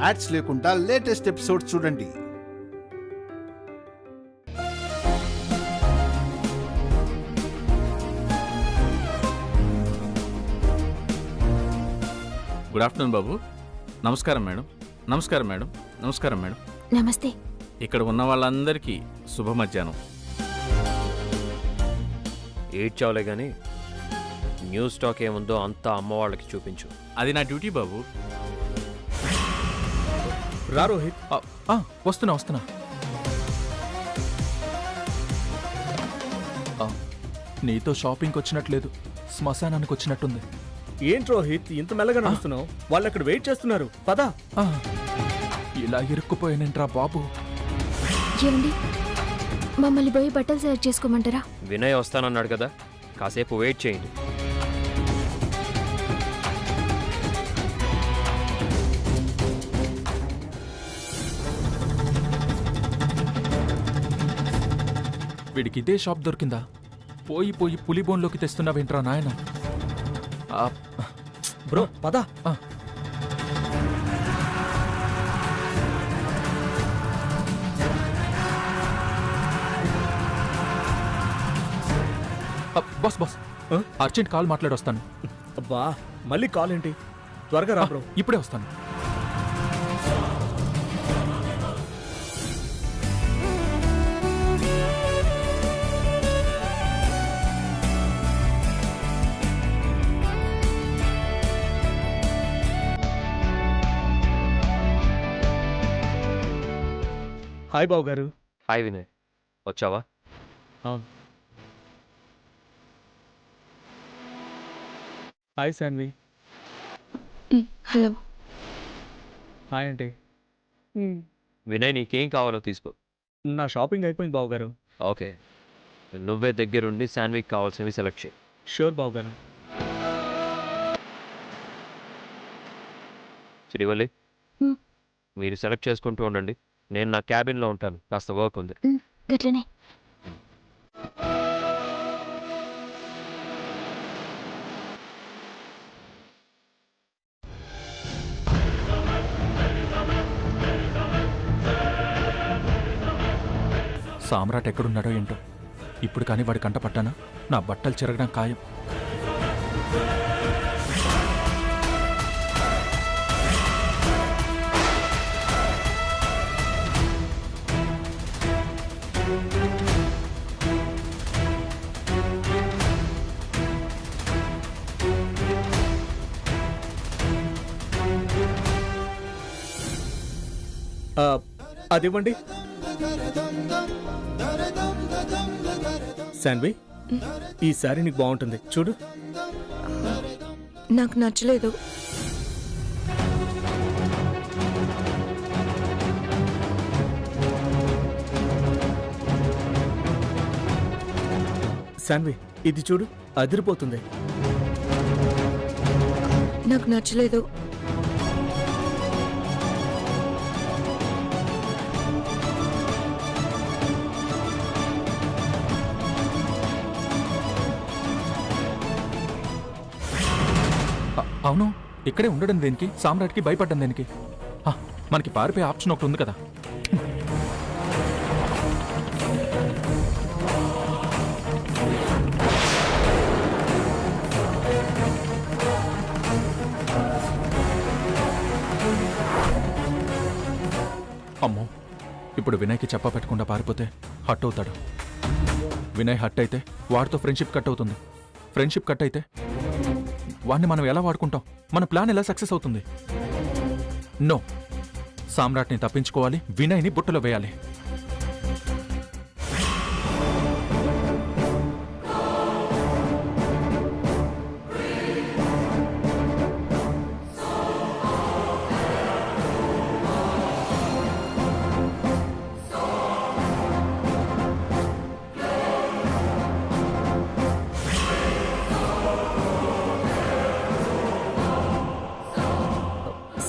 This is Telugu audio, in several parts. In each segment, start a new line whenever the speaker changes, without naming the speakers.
యాడ్స్ లేకుండా లేటెస్ట్ ఎపిసోడ్స్ చూడండి.
గుడ్ ఆఫ్టర్నూన్ బాబు. నమస్కారం మేడం. నమస్కారం మేడం. నమస్కారం మేడం.
నమస్తే.
ఇక్కడ ఉన్న వాళ్ళందరికీ శుభ మధ్యాహ్నం.
ఏడ్చావులే కానీ న్యూస్ స్టాక్ ఏముందో అంతా అమ్మ వాళ్ళకి చూపించు.
అది నా డ్యూటీ బాబు.
రా రోహిత్.
వస్తున్నా. నీతో షాపింగ్కి వచ్చినట్లేదు, శ్మశానానికి వచ్చినట్టుంది.
ఏంటి రోహిత్ ఇంత మెల్లగా నడుస్తున్నావు? వాళ్ళు అక్కడ వెయిట్ చేస్తున్నారు, పదా.
ఇలా ఇరుక్కుపోయానంట్రా బాబు.
ఏమండి, మమ్మల్ని పోయి బట్టలు సెలెక్ట్ చేసుకోమంటారా?
వినయ్ వస్తానన్నాడు కదా, కాసేపు వెయిట్ చేయండి.
వీడికి ఇదే షాప్ దొరికిందా? పోయి పులిబోన్లోకి తెస్తున్నావేంట్రా నాయన?
బ్రో పదా.
బాస్ అర్జెంట్ కాల్ మాట్లాడొస్తాను.
అబ్బా మళ్ళీ కాల్ ఏంటి? త్వరగా రా బ్రో.
ఇప్పుడే వస్తాను.
హాయ్ బాబు గారు.
హాయ్ వినయ్, వచ్చావా?
హాయ్ శాన్వి.
హలో.
హాయ్ అంటే.
వినయ్ నీకేం కావాలో తీసుకో.
నా షాపింగ్ అయిపోయింది బాబు గారు.
ఓకే, నువ్వే దగ్గరుండి శాన్విక్ కావాల్సినవి సెలెక్ట్ చేయి.
షూర్ బాబు గారు.
శ్రీవల్లి, మీరు సెలెక్ట్ చేసుకుంటూ ఉండండి, నేను నా క్యాబిన్లో ఉంటాను, కాస్త వర్క్ ఉంది.
గట్లనే.
సామ్రాట్ ఎక్కడున్నాడో ఏంటో. ఇప్పుడు కానీ వాడి కంట పట్టానా నా బట్టలు చెరగడం ఖాయం.
అదివ్వండి. శాన్వి, ఈ శారీ నీకు బాగుంటుంది, చూడు.
నాకు నచ్చలేదు.
శాన్వి, ఇది చూడు, అదిరిపోతుంది.
నాకు నచ్చలేదు.
అవును, ఇక్కడే ఉండడం దేనికి? సామ్రాట్కి భయపడ్డం దేనికి? మనకి పారిపోయే ఆప్షన్ ఒకటి ఉంది కదా. అమ్మో, ఇప్పుడు వినయ్కి చెప్ప పెట్టకుండా పారిపోతే హట్ అవుతాడు. వినయ్ హట్ అయితే వాడితో ఫ్రెండ్షిప్ కట్ అవుతుంది. ఫ్రెండ్షిప్ కట్ అయితే వాడిని మనం ఎలా వాడుకుంటాం? మన ప్లాన్ ఎలా సక్సెస్ అవుతుంది? నో, సామ్రాట్ని తప్పించుకోవాలి, వినయ్ని బుట్టలో వేయాలి.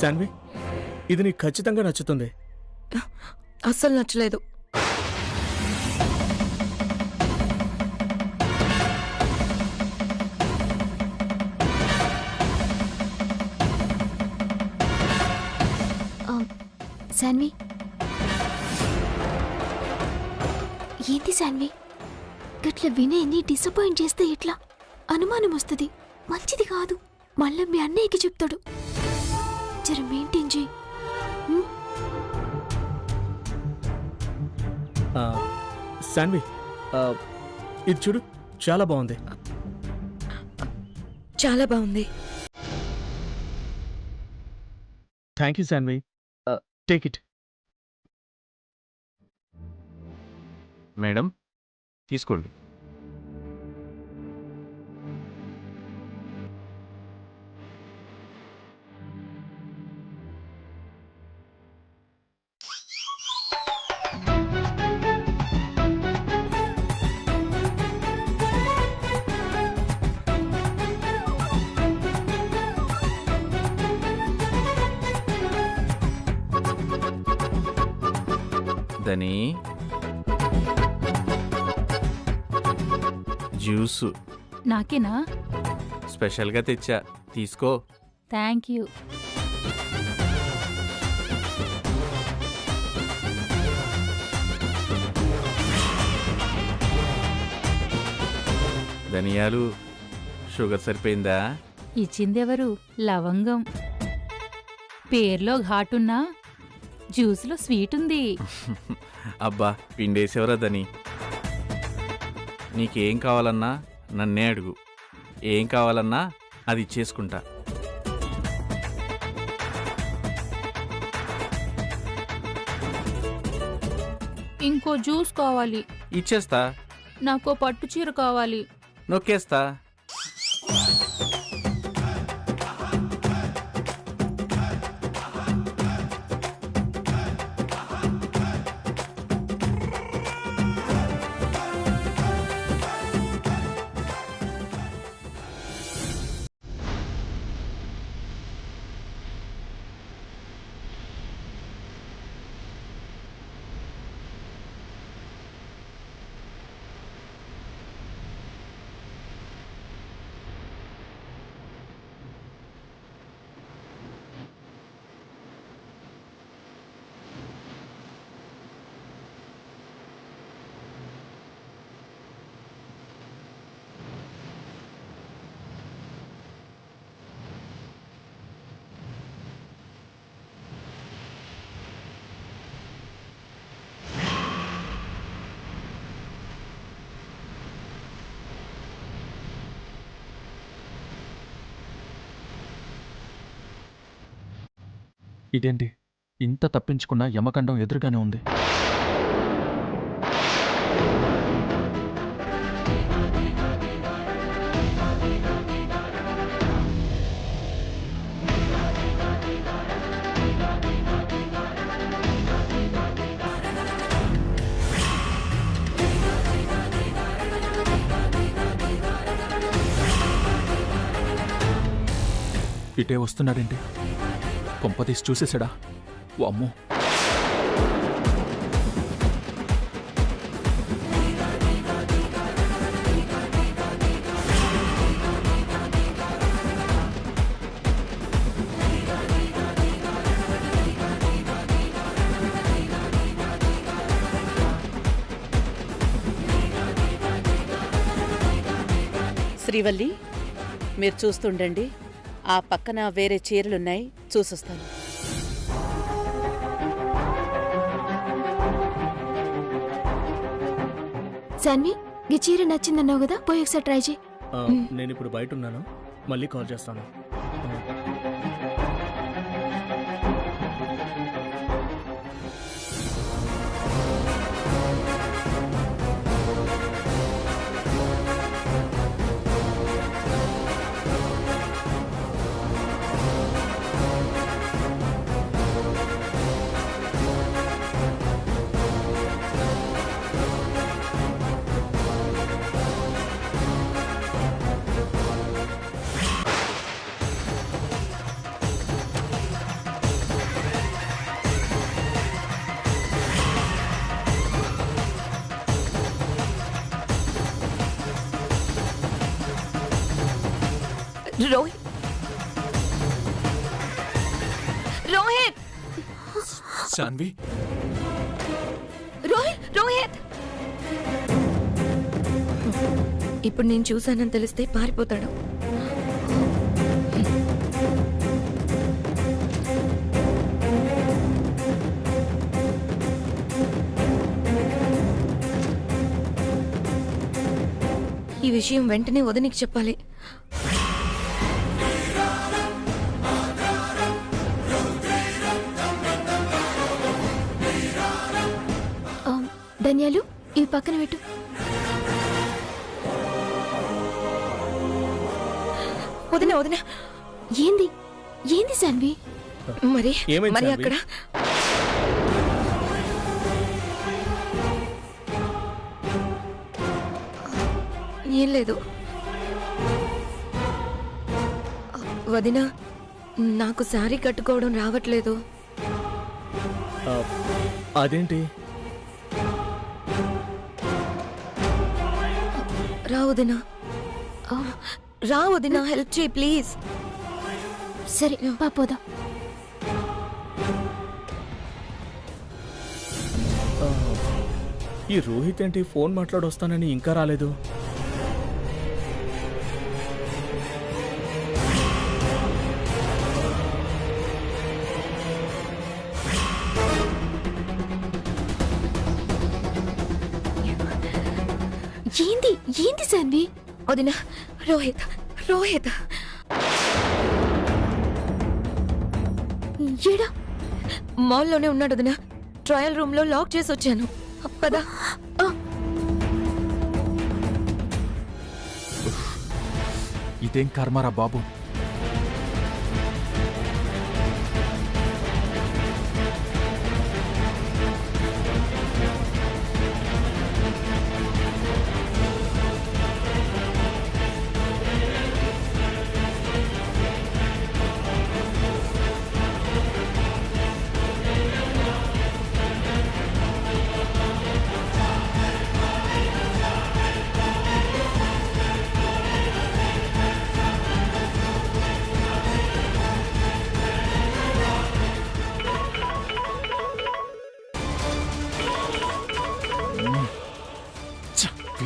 శాన్వి, ఇది నీకు ఖచ్చితంగా నచ్చుతుంది.
అస్సలు నచ్చలేదు.
శాన్వి, ఏంటి శాన్వి? గట్ల వినయ్ని డిసప్పాయింట్ చేస్తే ఎట్లా? అనుమానం వస్తుంది, మంచిది కాదు. మళ్ళీ మీ అన్నయ్యకి చెప్తాడు. జర మెయింటైన్ చేయి.
శాన్వి, ఇది చూడు, చాలా బాగుంది.
చాలా బాగుంది.
Thank you Shanvi. Take it.
Madam తీసుకోండి. దని జ్యూసు
నాకేనా?
స్పెషల్గా తెచ్చా, తీసుకో.
Thank you.
ధనియాలు, షుగర్ సరిపోయిందా?
ఇచ్చిందెవరు? లవంగం. పేర్లో ఘాటున్నా జ్యూస్లో స్వీట్ ఉంది.
అబ్బా పిండేసేవరా దని. నీకేం కావాలన్నా నన్నే అడుగు, ఏం కావాలన్నా అది ఇచ్చేసుకుంటా.
ఇంకో జ్యూస్ కావాలి.
ఇచ్చేస్తా.
నాకో పట్టు చీర కావాలి.
నొక్కేస్తా.
ఇదేంటి, ఇంత తప్పించుకున్న యమకండం ఎదురుగానే ఉంది. ఇటే వస్తున్నాడేంటి? కొంపతీసి చూసేసాడా? వామ్మో.
శ్రీవల్లి, మీరు చూస్తుండండి. ఆ పక్కన వేరే చీరలున్నాయి, చూసొస్తాను.
శాన్వి, ఈ చీర నచ్చిందన్నావు కదా, పోయి ఒకసారి ట్రై చేయి.
నేను ఇప్పుడు బయట ఉన్నాను, మళ్ళీ కాల్ చేస్తాను.
రోహిత్, రోహిత్,
శాన్వి
రోహిత్ రోహిత్ ఇప్పుడు నేను చూశానని తెలిస్తే పారిపోతాడు. ఈ విషయం వెంటనే వదినికి చెప్పాలి.
ధన్యాలు ఇవి పక్కన పెట్టు.
వదిన వదిన
ఏంది ఏంది శాన్వి?
మరి
ఏమైంది
మరి
శాన్వి?
అక్కడ ఏం లేదు వదిన, నాకు శారీ కట్టుకోవడం రావట్లేదు.
అదేంటి?
రా వదిన, రా వదిన, హెల్ప్ చేయి ప్లీజ్.
సరే పోదాం.
ఈ రోహిత్ ఏంటి ఫోన్ మాట్లాడొస్తానని ఇంకా రాలేదు?
ఏంది ఏంది శాన్వి?
వదిన, రోహిత్ రోహిత్
ఏడా?
మాల్లోనే ఉన్నాడు వదిన. ట్రయల్ రూమ్ లో లాక్ చేసి వచ్చాను. పదా.
ఇదేం కర్మరా బాబు.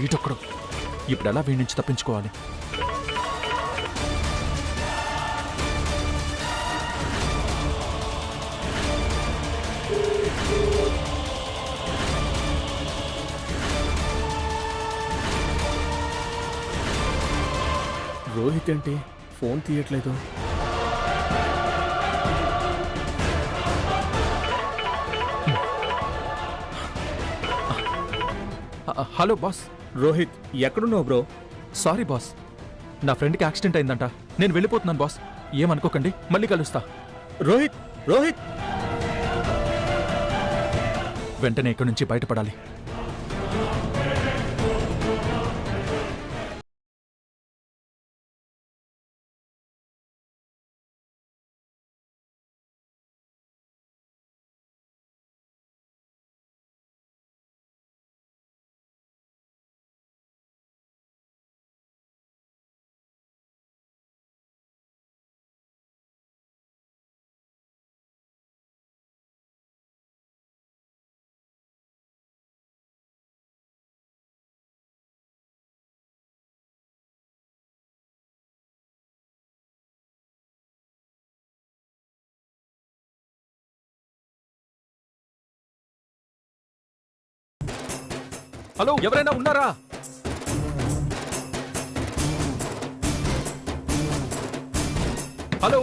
వీడొక్కడు. ఇప్పుడు ఎలా వీడి నుంచి తప్పించుకోవాలి?
రోహిత్ ఏంటి ఫోన్ తీయట్లేదు?
Hello boss.
రోహిత్ ఎక్కడున్నావు బ్రో?
సారీ బాస్, నా ఫ్రెండ్కి యాక్సిడెంట్ అయిందంట. నేను వెళ్ళిపోతున్నాను బాస్. ఏమనుకోకండి, మళ్ళీ కలుస్తా.
రోహిత్ రోహిత్
వెంటనే ఇక్కడి నుంచి బయటపడాలి. హలో, ఎవరైనా ఉన్నారా? హలో,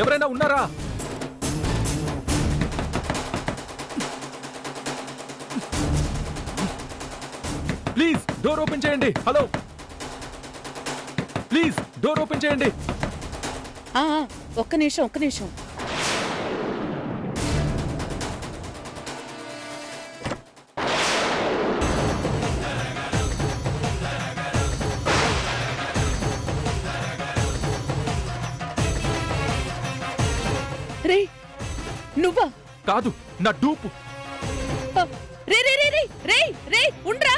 ఎవరైనా ఉన్నారా? ప్లీజ్ డోర్ ఓపెన్ చేయండి. హలో, ప్లీజ్ డోర్ ఓపెన్ చేయండి.
ఒక్క నిమిషం. రే నువ్వా?
కాదు, నా డూపు.
రే రే రే రే రే రే ఉండ్రా.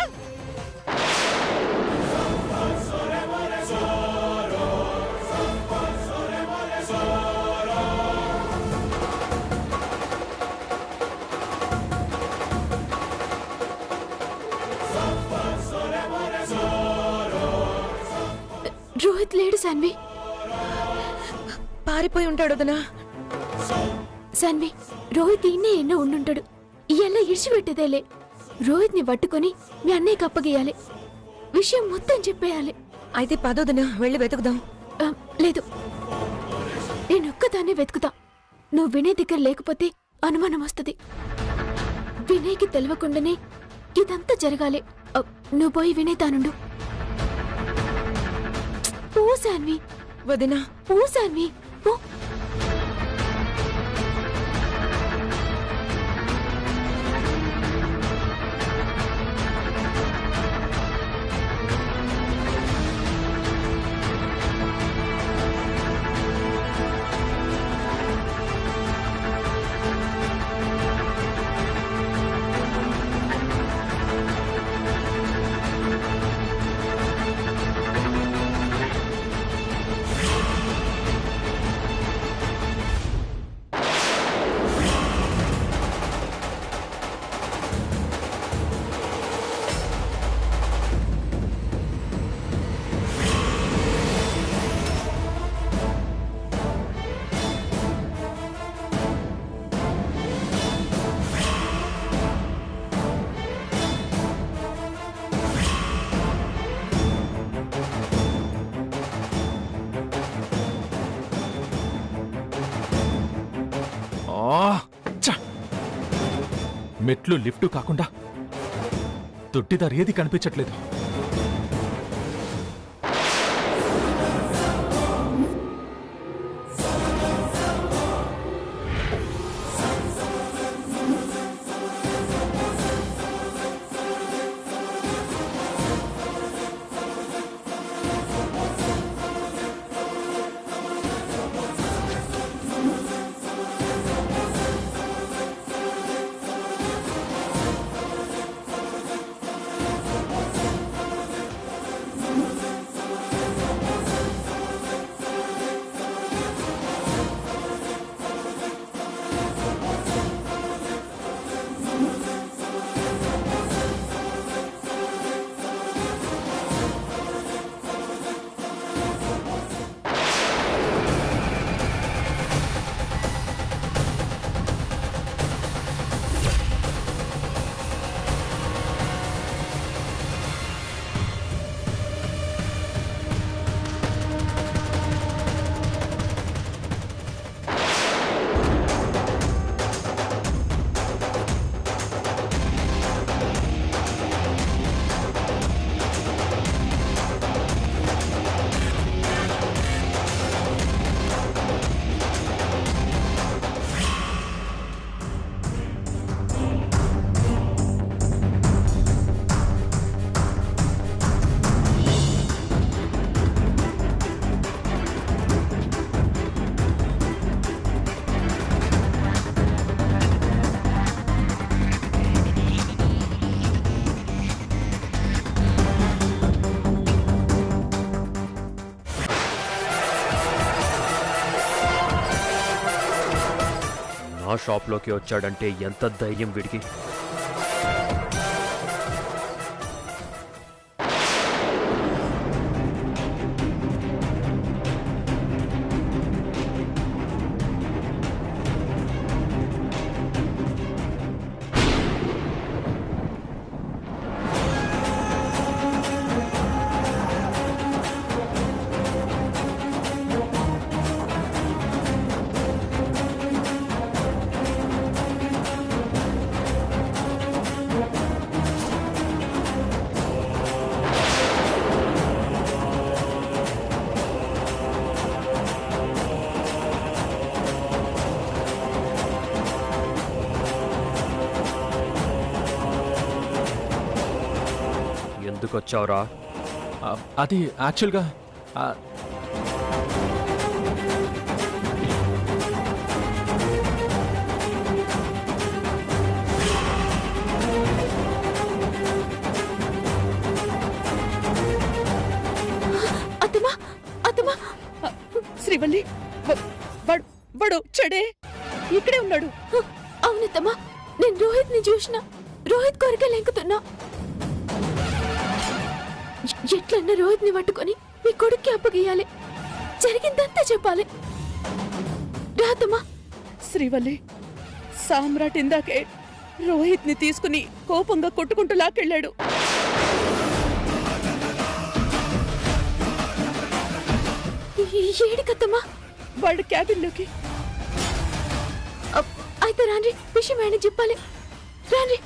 శాన్వి.
పారిపోయి ఉంటాడు వదినా.
శాన్వి, రోహిత్ ఈయనే ఎన్నో ఉండుంటాడు. ఇయ్యల్లా ఇడిచిపెట్టేదేలే. రోహిత్ని పట్టుకొని మీ అన్నయ్యకి అప్పగేయాలి. విషయం మొత్తం చెప్పేయాలి.
అయితే పదొదినా, వెళ్ళి వెతుకుదాం.
లేదు, నేనొక్కదాన్నే వెతుకుతా. నువ్వు వినయ్ దగ్గర లేకపోతే అనుమానం వస్తుంది. వినయ్కి తెలియకుండానే ఇదంతా జరగాలి. నువ్వు పోయి వినయ్ తానుండు. పో శాన్వి.
వదినా,
పో శాన్వి, పో.
మెట్లు లిఫ్ట్ కాకుండా దొడ్డిదారి ఏది కనిపించట్లేదు.
నా షాప్లోకి వచ్చాడంటే ఎంత ధైర్యం వీడికి. ఎందుకు వచ్చావురా?
అది యాక్చువల్గా
అత్తమా అత్తమా శ్రీవల్లి బడు చెడే ఇక్కడే ఉన్నాడు.
అవునత్తమ్మా, నేను రోహిత్ ని చూసిన. రోహిత్ కొరకే లెంకుతున్నా. ఎట్లన్నా రోహిత్ ని పట్టుకొని మీ కొడుక్కి అప్పగేయాలి. జరిగిందంతా చెప్పాలి. రాతమ్మా.
శ్రీవల్లి, సామ్రాట్ ఇందాకే రోహిత్ ని తీసుకుని కోపంగా కొట్టుకుంటూ లాక్కెళ్ళాడు.
ఏడికత్తమ్మా?
వాడు క్యాబిన్లోకి.
అయితే రాండి, విషయం ఆయన చెప్పాలి. రాండి.